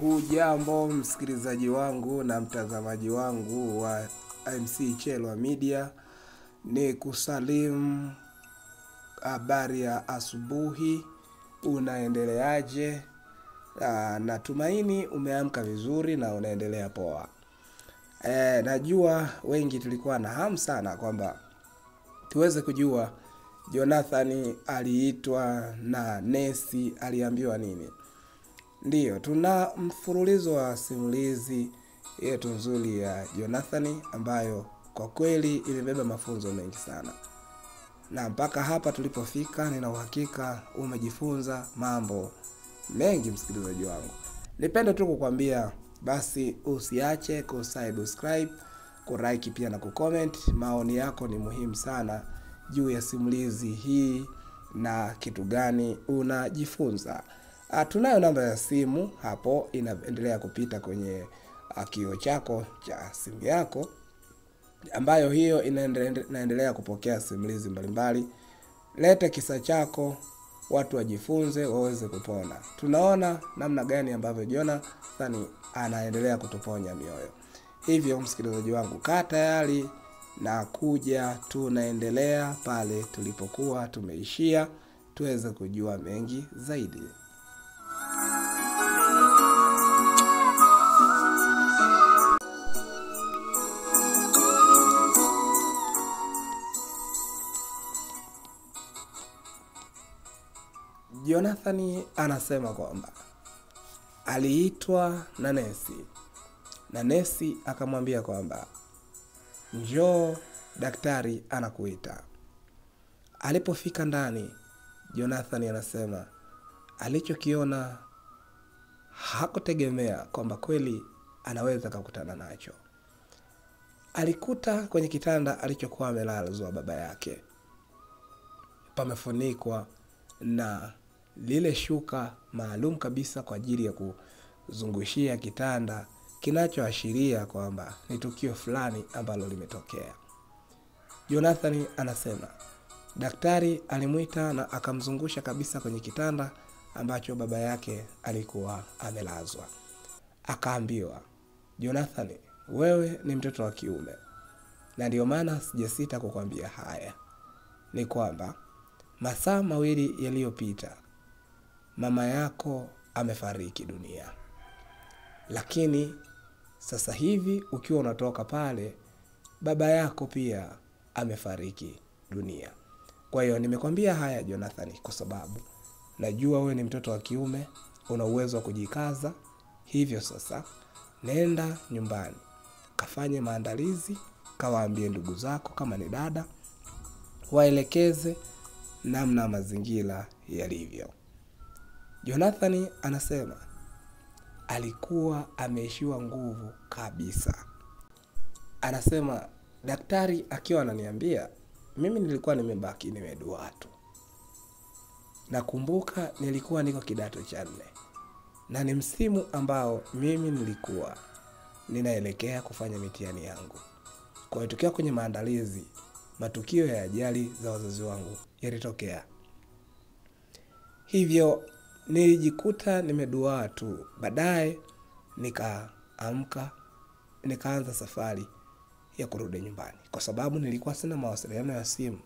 Hujambo msikilizaji wangu na mtazamaji wangu wa MC Chelwa Media, ni kusalimu. Habari ya asubuhi, unaendeleaje? Natumaini umeamka vizuri na unaendelea poa. Najua wengi tulikuwa na hamu sana kwamba tuweze kujua Jonathan aliitwa na nesi aliambiwa nini. Ndiyo, tuna mfululizo wa simulizi yetu nzuri ya Jonathan ambayo kwa kweli imebeba mafunzo mengi sana. Na mpaka hapa tulipofika, nina uhakika umejifunza mambo mengi msikilizaji wangu. Nipende tu kukwambia basi usiache kusubscribe, kulike pia na kucomment. Maoni yako ni muhimu sana juu ya simulizi hii na kitu gani unajifunza. Tunayo namba ya simu hapo inaendelea kupita kwenye kioo chako cha simu yako, ambayo hiyo inaendelea kupokea simulizi mbalimbali. Leta kisa chako, watu wajifunze, waweze kupona. Tunaona namna gani ambavyo Jonathan anaendelea kutuponya mioyo. Hivyo msikilizaji wangu, kaa tayari na kuja, tunaendelea pale tulipokuwa tumeishia, tuweze kujua mengi zaidi. Jonathan anasema kwamba aliitwa na nesi, na nesi akamwambia kwamba njoo, daktari anakuita. Alipofika ndani, Jonathan anasema alichokiona hakutegemea kwamba kweli anaweza kukutana nacho. Alikuta kwenye kitanda alichokuwa amelazwa baba yake pamefunikwa na lile shuka maalum kabisa kwa ajili ya kuzungushia kitanda, kinachoashiria kwamba ni tukio fulani ambalo limetokea. Jonathan anasema daktari alimuita na akamzungusha kabisa kwenye kitanda ambacho baba yake alikuwa amelazwa. Akaambiwa, Jonathan, wewe ni mtoto wa kiume, na ndio maana sijasita kukwambia haya. Ni kwamba masaa 2 yaliyopita mama yako amefariki dunia, lakini sasa hivi ukiwa unatoka pale, baba yako pia amefariki dunia. Kwa hiyo nimekwambia haya Jonathan kwa sababu najua wewe ni mtoto wa kiume, una uwezo wa kujikaza. Hivyo sasa nenda nyumbani, kafanye maandalizi, kawaambie ndugu zako kama ni dada, waelekeze namna mazingira yalivyo. Jonathan anasema alikuwa ameishiwa nguvu kabisa. Anasema daktari akiwa ananiambia, mimi nilikuwa nimebaki nimedua tu. Nakumbuka nilikuwa niko kidato cha 4 na ni msimu ambao mimi nilikuwa ninaelekea kufanya mitihani yangu. Kwa hiyo tukiwa kwenye maandalizi, matukio ya ajali za wazazi wangu yalitokea. Hivyo nilijikuta nimedua tu. Baadaye nikaamka, nikaanza safari ya kurudi nyumbani kwa sababu nilikuwa sina mawasiliano ya simu.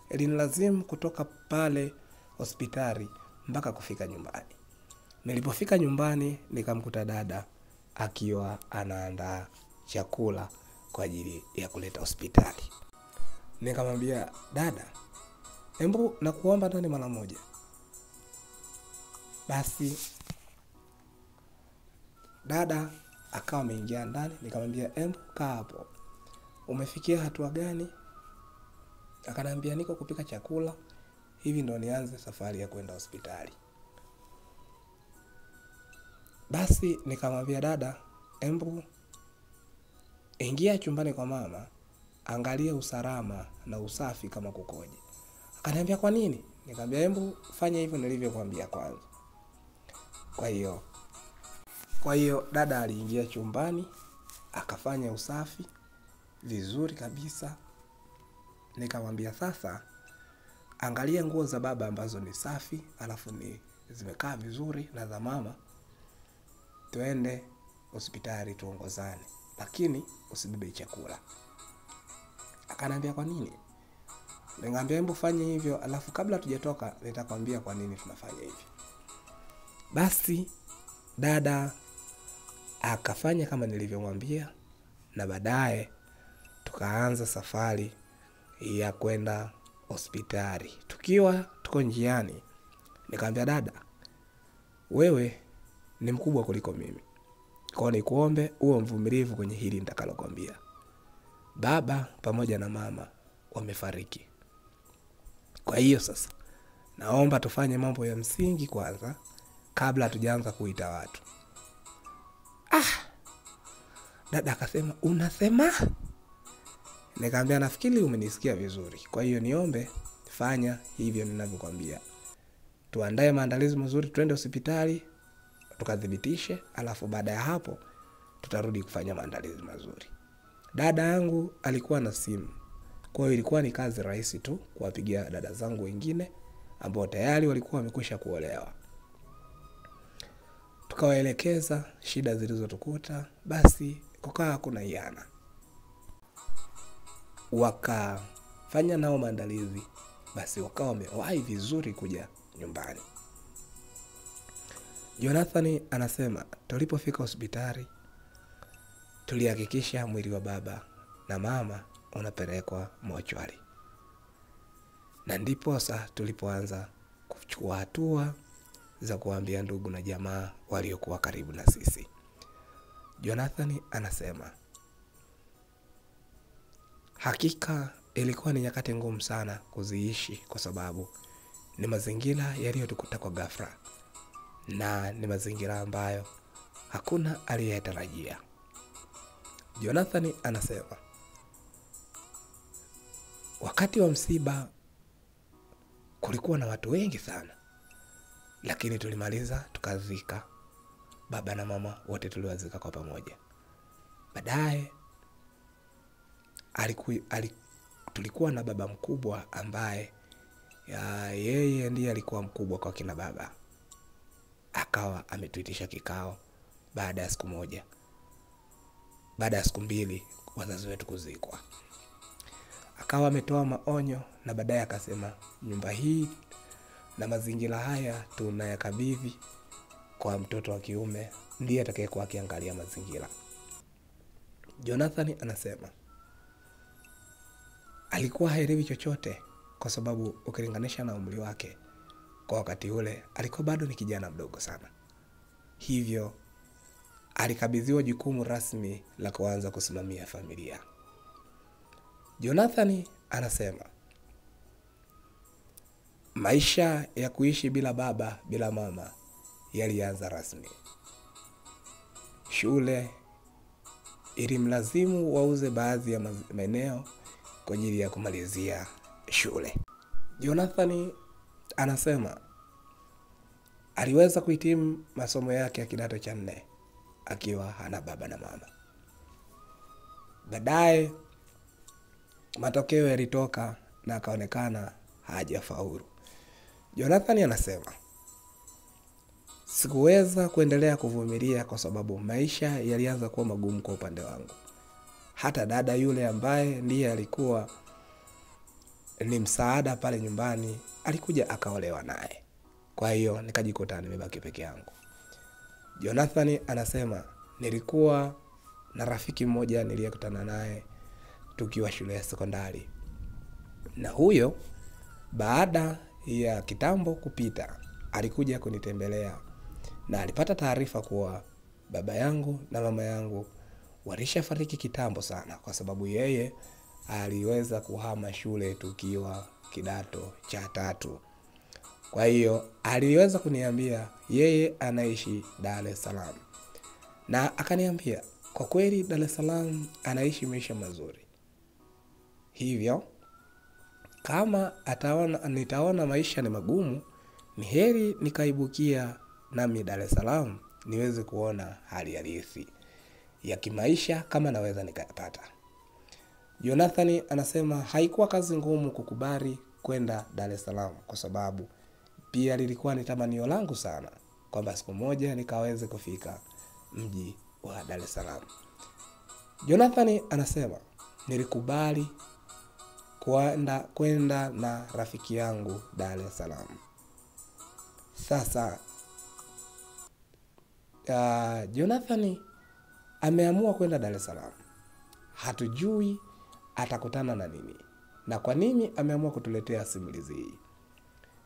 Ilinilazimu kutoka pale hospitali mpaka kufika nyumbani. Nilipofika nyumbani nikamkuta dada akiwa anaandaa chakula kwa ajili ya kuleta hospitali. Nikamwambia, dada, hebu nakuomba ndani mara moja. Basi dada akawa ameingia ndani. Nikamwambia, hebu kaa hapo, umefikia hatua gani? Akaniambia, niko kupika chakula, hivi ndo nianze safari ya kwenda hospitali. Basi nikamwambia, dada, hebu ingia chumbani kwa mama, angalia usalama na usafi kama kukoje. Akaniambia, kwa nini? Nikamwambia, hebu fanya hivyo nilivyokuambia kwanza. Kwa hiyo dada aliingia chumbani, akafanya usafi vizuri kabisa. Nikamwambia, sasa angalia nguo za baba ambazo ni safi, alafu ni zimekaa vizuri, na za mama twende hospitali tuongozane, lakini usibebe chakula. Akanambia kwa nini? Nikamwambia hebu fanye hivyo, alafu kabla tujatoka nitakwambia kwa nini tunafanya hivyo. Basi dada akafanya kama nilivyomwambia, na baadaye tukaanza safari ya kwenda hospitali. Tukiwa tuko njiani, nikamwambia dada, wewe ni mkubwa kuliko mimi, kwa nikuombe uwe mvumilivu kwenye hili nitakalokuambia. Baba pamoja na mama wamefariki. Kwa hiyo sasa naomba tufanye mambo ya msingi kwanza kabla hatujaanza kuita watu. Dada akasema, unasema? Nikamwambia nafikiri umenisikia vizuri. Kwa hiyo niombe fanya hivyo ninavyokuambia. Tuandae maandalizi mazuri, twende hospitali tukadhibitishe, alafu baada ya hapo tutarudi kufanya maandalizi mazuri. Dada yangu alikuwa na simu. Kwa hiyo ilikuwa ni kazi rahisi tu kuwapigia dada zangu wengine ambao tayari walikuwa wamekwisha kuolewa. Tukawaelekeza shida zilizotukuta, basi kukaa hakuna hiana. Wakafanya nao maandalizi, basi wakawa wamewahi vizuri kuja nyumbani. Jonathan anasema tulipofika hospitali tulihakikisha mwili wa baba na mama unapelekwa mochwari. Na ndipo sasa tulipoanza kuchukua hatua za kuambia ndugu na jamaa waliokuwa karibu na sisi. Jonathan anasema hakika ilikuwa ni nyakati ngumu sana kuziishi, kwa sababu ni mazingira yaliyotukuta kwa ghafla na ni mazingira ambayo hakuna aliyetarajia. Jonathan anasema wakati wa msiba kulikuwa na watu wengi sana, lakini tulimaliza tukazika baba na mama wote, tuliwazika kwa pamoja. Baadaye tulikuwa na baba mkubwa ambaye yeye ndiye alikuwa mkubwa kwa kina baba. Akawa ametuitisha kikao baada ya siku moja, baada ya siku mbili wazazi wetu kuzikwa. Akawa ametoa maonyo na baadaye akasema nyumba hii na mazingira haya tunayakabidhi kwa mtoto wa kiume, ndiye atakayekuwa akiangalia mazingira. Jonathan anasema alikuwa haelewi chochote, kwa sababu ukilinganisha na umri wake kwa wakati ule alikuwa bado ni kijana mdogo sana. Hivyo alikabidhiwa jukumu rasmi la kuanza kusimamia familia. Jonathan anasema maisha ya kuishi bila baba bila mama yalianza rasmi. Shule ilimlazimu wauze baadhi ya maeneo kwa ajili ya kumalizia shule. Jonathan anasema aliweza kuhitimu masomo yake ya kidato cha 4 akiwa hana baba na mama. Baadaye matokeo yalitoka na akaonekana hajafaulu. Jonathan anasema sikuweza kuendelea kuvumilia kwa sababu maisha yalianza kuwa magumu kwa upande wangu. Hata dada yule ambaye ndiye alikuwa ni msaada pale nyumbani alikuja akaolewa naye. Kwa hiyo nikajikuta nimebaki peke yangu. Jonathan anasema nilikuwa na rafiki mmoja niliyekutana naye tukiwa shule ya sekondari. Na huyo baada ya kitambo kupita alikuja kunitembelea na alipata taarifa kuwa baba yangu na mama yangu walishafariki kitambo sana, kwa sababu yeye aliweza kuhama shule tukiwa kidato cha 3. Kwa hiyo aliweza kuniambia yeye anaishi Dar es Salaam, na akaniambia kwa kweli Dar es Salaam anaishi maisha mazuri. Hivyo kama nitaona maisha ni magumu, ni heri nikaibukia nami Dar es Salaam niweze kuona hali halisi ya kimaisha kama naweza nikayapata. Jonathan anasema haikuwa kazi ngumu kukubali kwenda Dar es Salaam, kwa sababu pia lilikuwa ni tamanio langu sana kwamba siku moja nikaweze kufika mji wa Dar es Salaam. Jonathan anasema, nilikubali kwenda na rafiki yangu Dar es Salaam. Sasa Jonathan ameamua kwenda Dar es Salaam. Hatujui atakutana na nini na kwa nini ameamua kutuletea simulizi hii.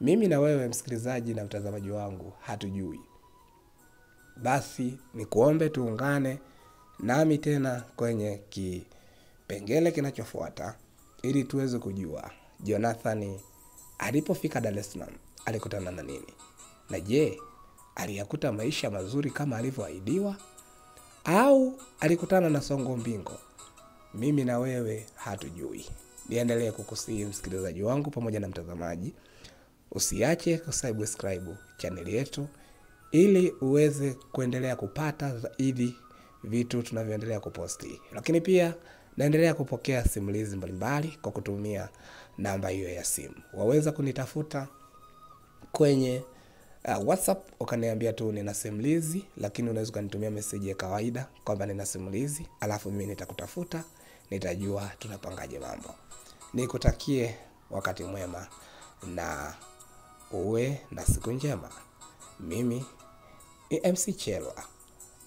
Mimi na wewe msikilizaji na mtazamaji wangu hatujui. Basi nikuombe tuungane nami tena kwenye kipengele kinachofuata ili tuweze kujua Jonathan alipofika Dar es Salaam alikutana na nini. Na je, aliyakuta maisha mazuri kama alivyoahidiwa au alikutana na songo mbingo? Mimi na wewe hatujui. Niendelee kukusihi msikilizaji wangu pamoja na mtazamaji, usiache kusubscribe channel yetu ili uweze kuendelea kupata zaidi vitu tunavyoendelea kuposti. Lakini pia naendelea kupokea simulizi mbalimbali kwa kutumia namba hiyo ya simu. Waweza kunitafuta kwenye WhatsApp ukaniambia tu nina simulizi, lakini unaweza kunitumia message ya kawaida kwamba nina simulizi, alafu mimi nitakutafuta, nitajua tunapangaje mambo. Nikutakie wakati mwema na uwe na siku njema. Mimi ni MC Chelwa.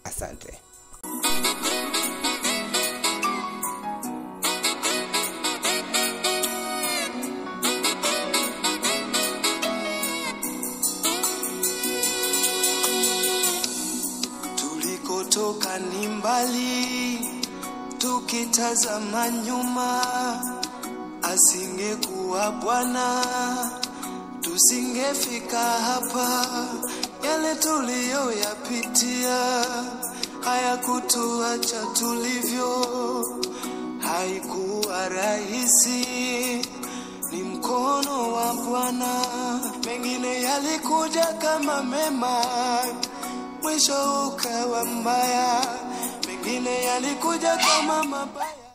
Asante. Tulikotoka ni mbali, tukitazama nyuma, asingekuwa Bwana tusingefika hapa. Yale tuliyoyapitia hayakutuacha tulivyo, haikuwa rahisi, ni mkono wa Bwana. Mengine yalikuja kama mema, mwisho ukawa mbaya. Mengine yalikuja kama mabaya.